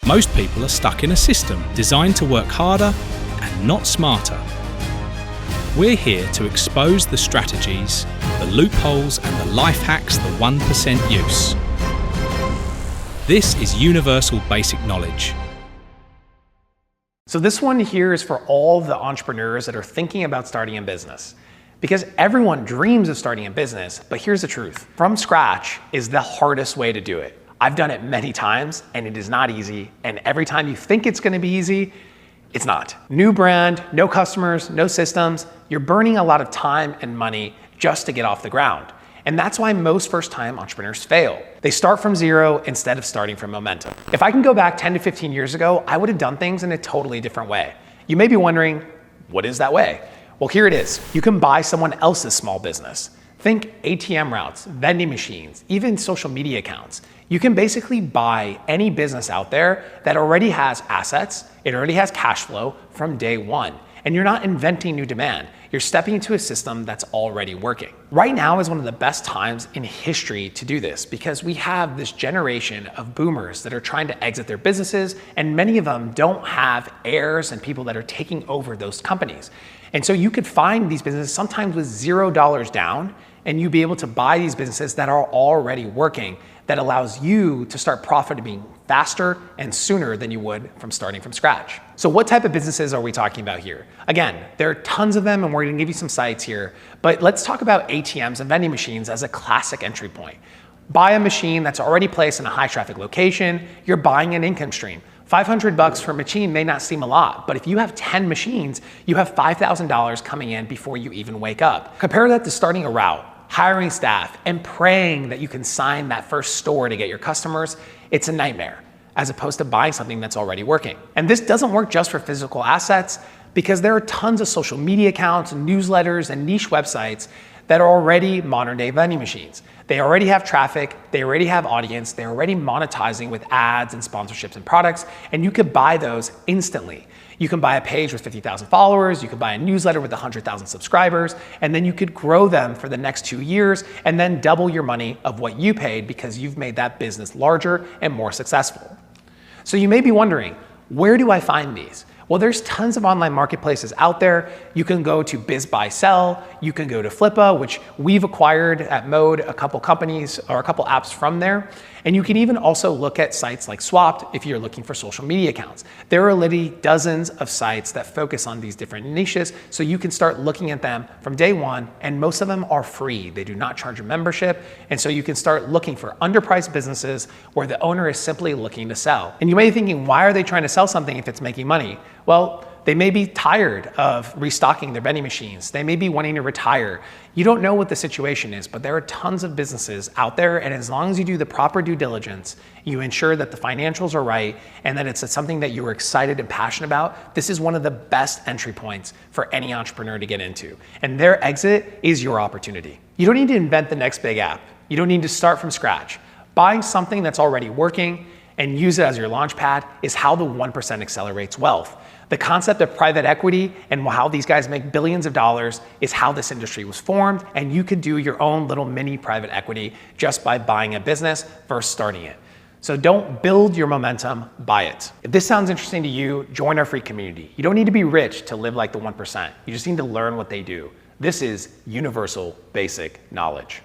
Most people are stuck in a system designed to work harder and not smarter. We're here to expose the strategies, the loopholes and the life hacks the 1% use. This is universal basic knowledge. So this one here is for all the entrepreneurs that are thinking about starting a business. Because everyone dreams of starting a business, but here's the truth. From scratch is the hardest way to do it. I've done it many times and it is not easy. And every time you think it's gonna be easy, it's not. New brand, no customers, no systems. You're burning a lot of time and money just to get off the ground. And that's why most first-time entrepreneurs fail. They start from zero instead of starting from momentum. If I can go back 10 to 15 years ago, I would have done things in a totally different way. You may be wondering, what is that way? Well, here it is. You can buy someone else's small business. Think ATM routes, vending machines, even social media accounts. You can basically buy any business out there that already has assets, it already has cash flow from day one. And you're not inventing new demand. You're stepping into a system that's already working. Right now is one of the best times in history to do this because we have this generation of boomers that are trying to exit their businesses, and many of them don't have heirs and people that are taking over those companies. And so you could find these businesses sometimes with $0 down, and you'd be able to buy these businesses that are already working that allows you to start profiting faster and sooner than you would from starting from scratch. So what type of businesses are we talking about here? Again, there are tons of them and we're gonna give you some sites here, but let's talk about ATMs and vending machines as a classic entry point. Buy a machine that's already placed in a high traffic location, you're buying an income stream. $500 for a machine may not seem a lot, but if you have 10 machines, you have $5,000 coming in before you even wake up. Compare that to starting a route, hiring staff, and praying that you can sign that first store to get your customers. It's a nightmare, as opposed to buying something that's already working. And this doesn't work just for physical assets, because there are tons of social media accounts, newsletters, and niche websites that are already modern day vending machines. They already have traffic, they already have audience, they're already monetizing with ads and sponsorships and products, and you could buy those instantly. You can buy a page with 50,000 followers, you could buy a newsletter with 100,000 subscribers, and then you could grow them for the next 2 years and then double your money of what you paid because you've made that business larger and more successful. So you may be wondering, where do I find these? Well, there's tons of online marketplaces out there. You can go to Biz Buy Sell, you can go to Flippa, which we've acquired at Mode a couple companies or a couple apps from there. And you can even also look at sites like Swapped if you're looking for social media accounts. There are literally dozens of sites that focus on these different niches, so you can start looking at them from day one, and most of them are free. They do not charge a membership, and so you can start looking for underpriced businesses where the owner is simply looking to sell. And you may be thinking, why are they trying to sell something if it's making money? Well, they may be tired of restocking their vending machines. They may be wanting to retire. You don't know what the situation is, but there are tons of businesses out there, and as long as you do the proper due diligence, you ensure that the financials are right and that it's something that you are excited and passionate about, this is one of the best entry points for any entrepreneur to get into. And their exit is your opportunity. You don't need to invent the next big app. You don't need to start from scratch. Buying something that's already working and use it as your launch pad is how the 1% accelerates wealth. The concept of private equity and how these guys make billions of dollars is how this industry was formed, and you could do your own little mini private equity just by buying a business versus starting it. So don't build your momentum, buy it. If this sounds interesting to you, join our free community. You don't need to be rich to live like the 1%. You just need to learn what they do. This is universal basic knowledge.